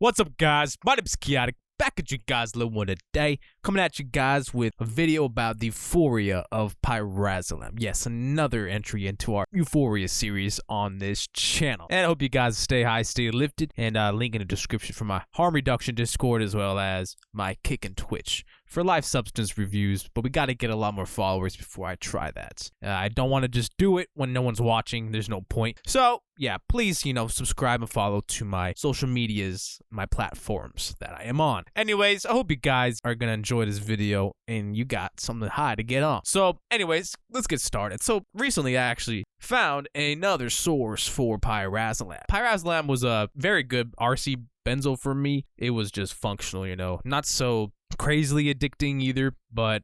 What's up, guys? My name's KhaoticK. Back at you guys a little one today, coming at you guys with a video about the EUPHORIA of Pyrazolam. Yes, another entry into our EUPHORIA series on this channel. And I hope you guys stay high, stay lifted, and link in the description for my harm reduction Discord as well as my Kick and Twitch for live substance reviews. But we got to get a lot more followers before I try that. I don't want to just do it when no one's watching. There's no point. So yeah, please, subscribe and follow to my social medias, my platforms that I am on. Anyways, I hope you guys are going to enjoy this video and you got something high to get on. So anyways, let's get started. So recently I actually found another source for Pyrazolam. Pyrazolam was a very good RC benzo for me. It was just functional, not so crazily addicting either, but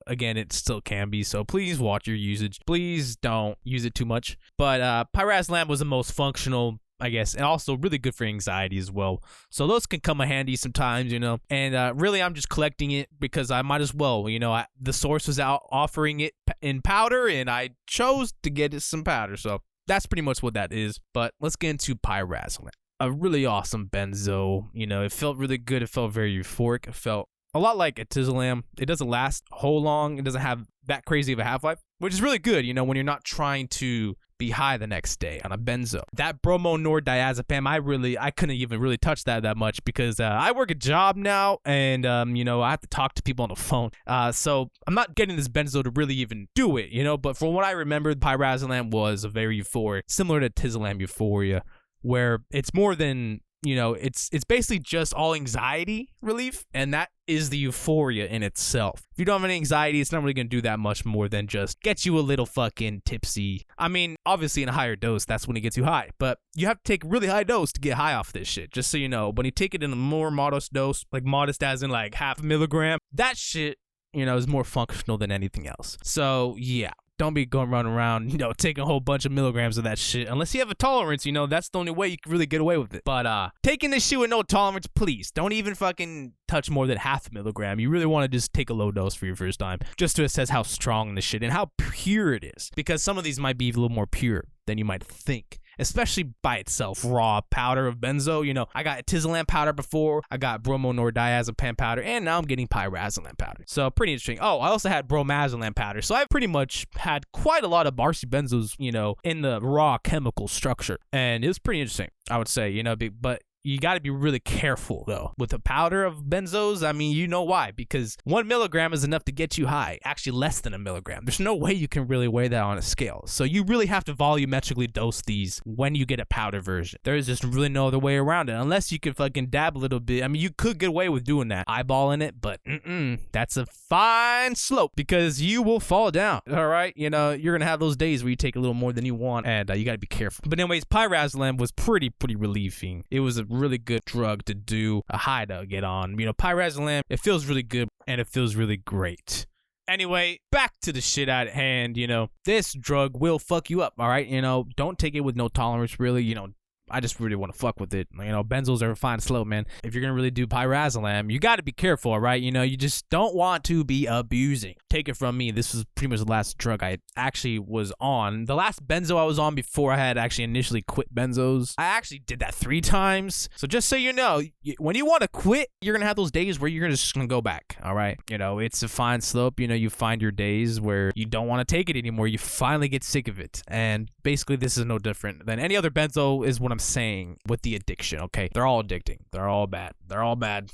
again, it still can be. So please watch your usage. Please don't use it too much. But Pyrazolam was the most functional, I guess, and also really good for anxiety as well. So those can come in handy sometimes, and really I'm just collecting it because I might as well, the source was out offering it in powder and I chose to get it some powder. So that's pretty much what that is. But let's get into Pyrazolam. A really awesome benzo, it felt really good. It felt very euphoric. It felt a lot like a Pyrazolam. It doesn't last whole long. It doesn't have that crazy of a half-life, which is really good, when you're not trying to be high the next day on a benzo. That bromonor-diazepam, I couldn't even really touch that much because I work a job now and, I have to talk to people on the phone. So I'm not getting this benzo to really even do it, but from what I remember, Pyrazolam was a very euphoric, similar to Pyrazolam euphoria, where it's more than, it's basically just all anxiety relief, and that is the euphoria in itself. If you don't have any anxiety, it's not really going to do that much more than just get you a little fucking tipsy. I mean, obviously in a higher dose, that's when it gets you high, but you have to take a really high dose to get high off this shit, just so you know. When you take it in a more modest dose, like modest as in like half a milligram, that shit, is more functional than anything else. So yeah. Don't be going running around, taking a whole bunch of milligrams of that shit. Unless you have a tolerance, that's the only way you can really get away with it. But taking this shit with no tolerance, please don't even fucking touch more than half a milligram. You really want to just take a low dose for your first time, just to assess how strong this shit and how pure it is. Because some of these might be a little more pure than you might think, especially by itself. Raw powder of benzo, I got Pyrazolam powder before, I got bromonor-diazepam powder, and now I'm getting Pyrazolam powder. So pretty interesting. Oh, I also had bromazolam powder. So I've pretty much had quite a lot of RC benzos, in the raw chemical structure, and it was pretty interesting, I would say, but you got to be really careful, though. With the powder of benzos, I mean, you know why. Because 1 milligram is enough to get you high. Actually, less than a milligram. There's no way you can really weigh that on a scale. So you really have to volumetrically dose these when you get a powder version. There is just really no other way around it. Unless you can fucking dab a little bit. I mean, you could get away with doing that. Eyeballing it, but that's a fine slope. Because you will fall down, all right? You're going to have those days where you take a little more than you want. And you got to be careful. But anyways, Pyrazolam was pretty relieving. It was a really good drug to do a high to get on. Pyrazolam, it feels really good and it feels really great. Anyway, back to the shit at hand. This drug will fuck you up, all right? Don't take it with no tolerance, really. I just really want to fuck with it. Benzos are a fine slope, man. If you're going to really do Pyrazolam, you got to be careful, all right? You just don't want to be abusing. Take it from me. This was pretty much the last drug I actually was on. The last benzo I was on before I had actually initially quit benzos. I actually did that 3 times. So just so you know, when you want to quit, you're going to have those days where you're just going to go back, all right? It's a fine slope. You find your days where you don't want to take it anymore. You finally get sick of it. And basically, this is no different than any other benzo is what I'm saying with the addiction, okay? They're all addicting. They're all bad. They're all bad,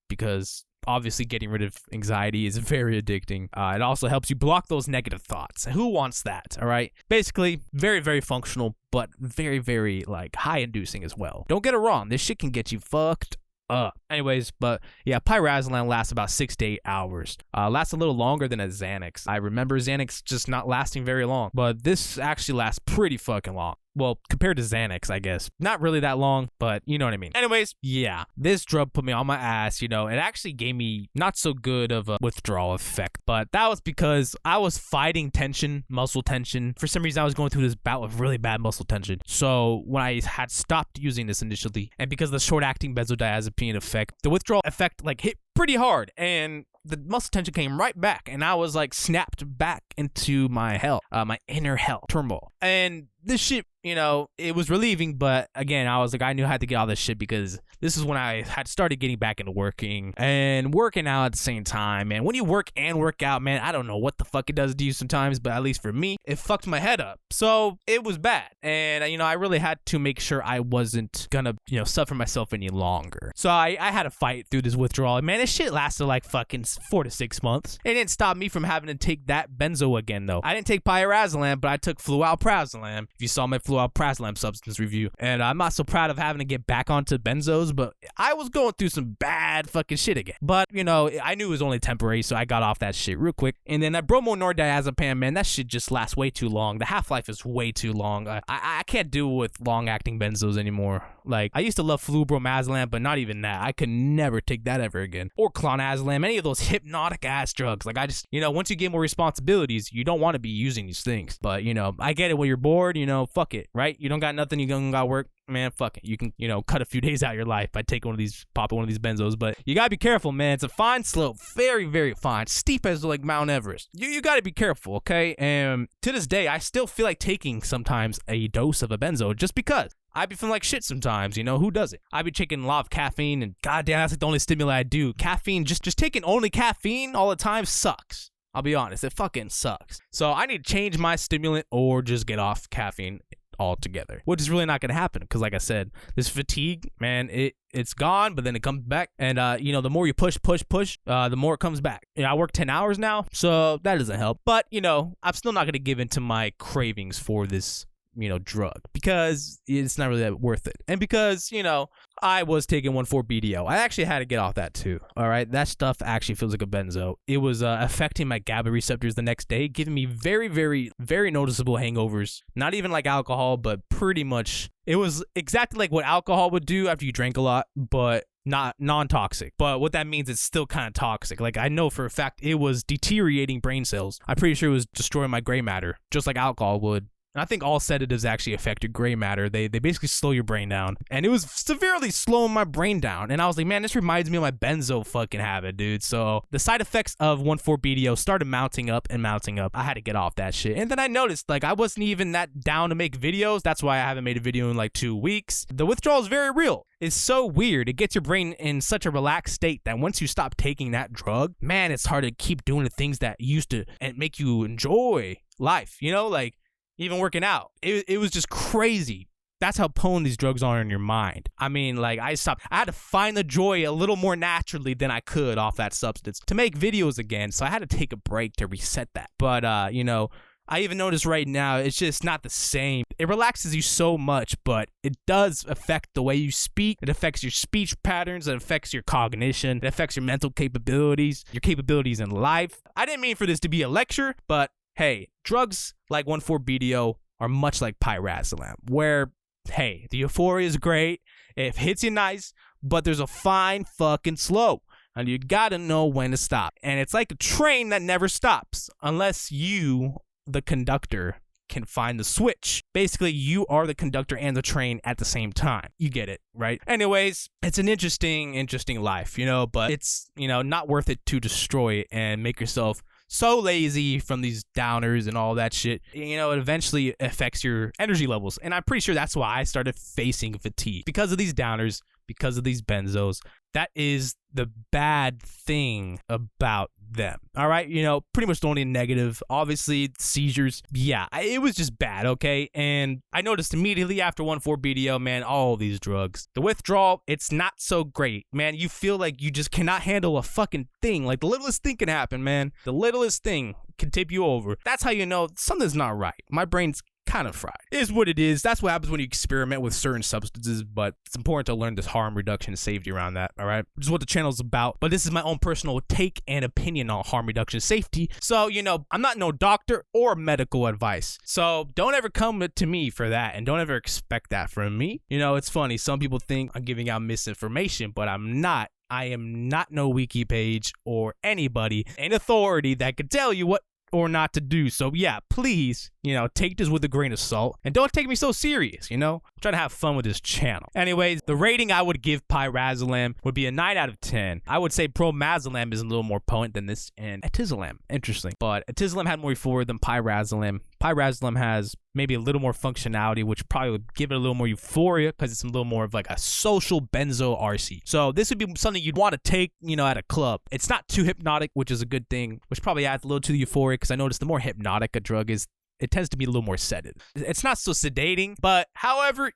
because obviously getting rid of anxiety is very addicting. It also helps you block those negative thoughts. Who wants that, all right? Basically, very, very functional, but very, very, high-inducing as well. Don't get it wrong. This shit can get you fucked up. Anyways, but yeah, Pyrazolam lasts about 6 to 8 hours. Lasts a little longer than a Xanax. I remember Xanax just not lasting very long, but this actually lasts pretty fucking long. Well, compared to Xanax, I guess. Not really that long, but you know what I mean. Anyways, yeah, this drug put me on my ass, It actually gave me not so good of a withdrawal effect, but that was because I was fighting tension, muscle tension. For some reason, I was going through this bout of really bad muscle tension. So when I had stopped using this initially, and because of the short-acting benzodiazepine effect, the withdrawal effect, hit pretty hard, and the muscle tension came right back, and I was like snapped back into my hell, my inner hell turmoil. And this shit, you know, it was relieving, but again, I was like, I knew I had to get all this shit because this is when I had started getting back into working and working out at the same time. And when you work and work out, man, I don't know what the fuck it does to you sometimes, but at least for me, it fucked my head up. So it was bad. And, you know, I really had to make sure I wasn't gonna, you know, suffer myself any longer. So I had to fight through this withdrawal. Man, this shit lasted like fucking 4 to 6 months. It didn't stop me from having to take that benzo again, though. I didn't take pyrazolam, but I took flualprazolam. If you saw my flualprazolam substance review. And I'm not so proud of having to get back onto benzos, but I was going through some bad fucking shit again. But, you know, I knew it was only temporary, so I got off that shit real quick. And then that bromonordazepam, man, that shit just lasts way too long. The half-life is way too long. I can't deal with long-acting benzos anymore. Like, I used to love flubromazepam, but not even that. I could never take that ever again. Or clonazepam, any of those hypnotic-ass drugs. Like, I just, you know, once you get more responsibilities, you don't want to be using these things. But, you know, I get it when you're bored, you know, fuck it, right? You don't got nothing, you don't got work. Man, fuck it. You can, you know, cut a few days out of your life by taking one of these, popping one of these benzos. But you gotta be careful, man. It's a fine slope. Very, very fine. Steep as like Mount Everest. You gotta be careful, okay? And to this day, I still feel like taking sometimes a dose of a benzo just because. I be feeling like shit sometimes, you know, who does it? I be taking a lot of caffeine, and goddamn, that's like the only stimulant I do. Caffeine, just taking only caffeine all the time sucks. I'll be honest, it fucking sucks. So I need to change my stimulant or just get off caffeine altogether, which is really not going to happen because, like I said, this fatigue, man, it's gone, but then it comes back. And, you know, the more you push, the more it comes back. You know, I work 10 hours now, so that doesn't help. But, you know, I'm still not going to give in to my cravings for this, you know, drug because it's not really that worth it. And because, you know, I was taking 1,4-BDO. I actually had to get off that too. All right. That stuff actually feels like a benzo. It was affecting my GABA receptors the next day, giving me very, very, very noticeable hangovers. Not even like alcohol, but pretty much it was exactly like what alcohol would do after you drank a lot, but not non-toxic. But what that means is still kind of toxic. Like, I know for a fact it was deteriorating brain cells. I'm pretty sure it was destroying my gray matter, just like alcohol would. And I think all sedatives actually affect your gray matter. They basically slow your brain down. And it was severely slowing my brain down. And I was like, man, this reminds me of my benzo fucking habit, dude. So the side effects of 1,4-BDO started mounting up and mounting up. I had to get off that shit. And then I noticed, like, I wasn't even that down to make videos. That's why I haven't made a video in like 2 weeks. The withdrawal is very real. It's so weird. It gets your brain in such a relaxed state that once you stop taking that drug, man, it's hard to keep doing the things that used to and make you enjoy life. You know, like, even working out, it was just crazy. That's how potent these drugs are in your mind. I mean, like, I had to find the joy a little more naturally than I could off that substance to make videos again. So I had to take a break to reset that. But, you know, I even notice right now, it's just not the same. It relaxes you so much, but it does affect the way you speak. It affects your speech patterns. It affects your cognition. It affects your mental capabilities, your capabilities in life. I didn't mean for this to be a lecture, but hey, drugs like 1,4-BDO are much like pyrazolam, where, hey, the euphoria is great, it hits you nice, but there's a fine fucking slope, and you gotta know when to stop. And it's like a train that never stops, unless you, the conductor, can find the switch. Basically, you are the conductor and the train at the same time. You get it, right? Anyways, it's an interesting life, you know, but it's, you know, not worth it to destroy it and make yourself so lazy from these downers and all that shit. You know, it eventually affects your energy levels. And I'm pretty sure that's why I started facing fatigue. Because of these downers, because of these benzos. That is the bad thing about them. All right. You know, pretty much the only negative, obviously, seizures. Yeah, it was just bad. Okay. And I noticed immediately after 1,4-BDO, man, all these drugs, the withdrawal, it's not so great, man. You feel like you just cannot handle a fucking thing. Like the littlest thing can happen, man. The littlest thing can tip you over. That's how you know something's not right. My brain's kind of fried. It is what it is. That's what happens when you experiment with certain substances, but it's important to learn this harm reduction and safety around that, all right? Which is what the channel is about, but this is my own personal take and opinion on harm reduction safety. So, you know, I'm not no doctor or medical advice. So don't ever come to me for that, and don't ever expect that from me. You know, it's funny. Some people think I'm giving out misinformation, but I'm not. I am not no wiki page or anybody in authority that could tell you what or not to do. So yeah, please take this with a grain of salt and don't take me so serious, I'm trying to have fun with this channel. Anyways, the rating I would give Pyrazolam would be a 9 out of 10. I would say Promazolam is a little more potent than this, and Atizolam, interesting. But Atizolam had more euphoria than Pyrazolam. Pyrazolam has maybe a little more functionality, which probably would give it a little more euphoria because it's a little more of like a social benzo RC. So this would be something you'd want to take, at a club. It's not too hypnotic, which is a good thing, which probably adds a little to the euphoria because I noticed the more hypnotic a drug is, it tends to be a little more sedative. It's not so sedating, but however,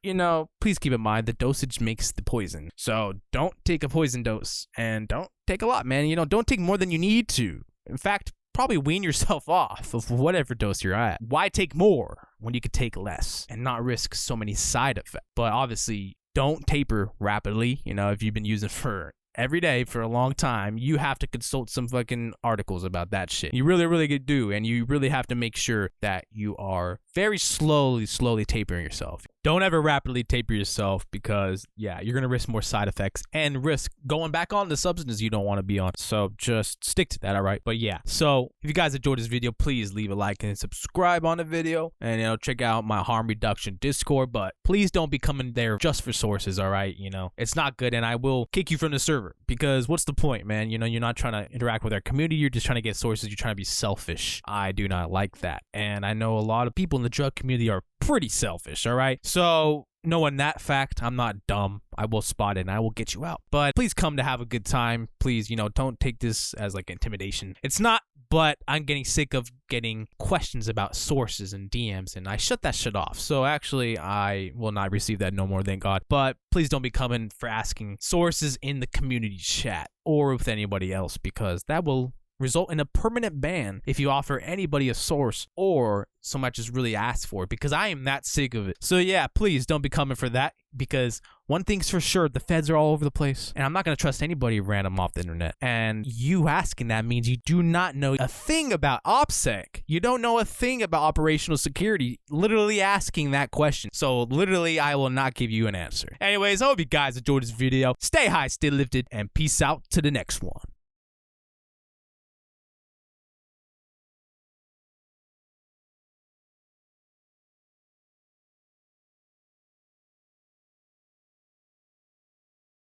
please keep in mind the dosage makes the poison. So don't take a poison dose and don't take a lot, man. Don't take more than you need to. In fact, probably wean yourself off of whatever dose you're at. Why take more when you could take less and not risk so many side effects? But obviously, don't taper rapidly. If you've been using for every day for a long time, you have to consult some fucking articles about that shit. You really, really do. And you really have to make sure that you are very slowly tapering yourself. Don't ever rapidly taper yourself because, you're going to risk more side effects and risk going back on the substance you don't want to be on. So just stick to that, all right? But so if you guys enjoyed this video, please leave a like and subscribe on the video and, check out my harm reduction Discord. But please don't be coming there just for sources, all right? It's not good and I will kick you from the server because what's the point, man? You're not trying to interact with our community. You're just trying to get sources. You're trying to be selfish. I do not like that. And I know a lot of people in the drug community are pretty selfish, all right? So knowing that fact, I'm not dumb. I will spot it and I will get you out. But please come to have a good time. Please, don't take this as like intimidation. It's not, but I'm getting sick of getting questions about sources and DMs and I shut that shit off. So actually, I will not receive that no more, thank God. But please don't be coming for asking sources in the community chat or with anybody else because that will result in a permanent ban if you offer anybody a source or so much as really ask for it because I am that sick of it. So please don't be coming for that because one thing's for sure, the feds are all over the place and I'm not going to trust anybody random off the internet. And you asking that means you do not know a thing about OPSEC. You don't know a thing about operational security, literally asking that question. So literally, I will not give you an answer. Anyways, I hope you guys enjoyed this video. Stay high, stay lifted, and peace out to the next one.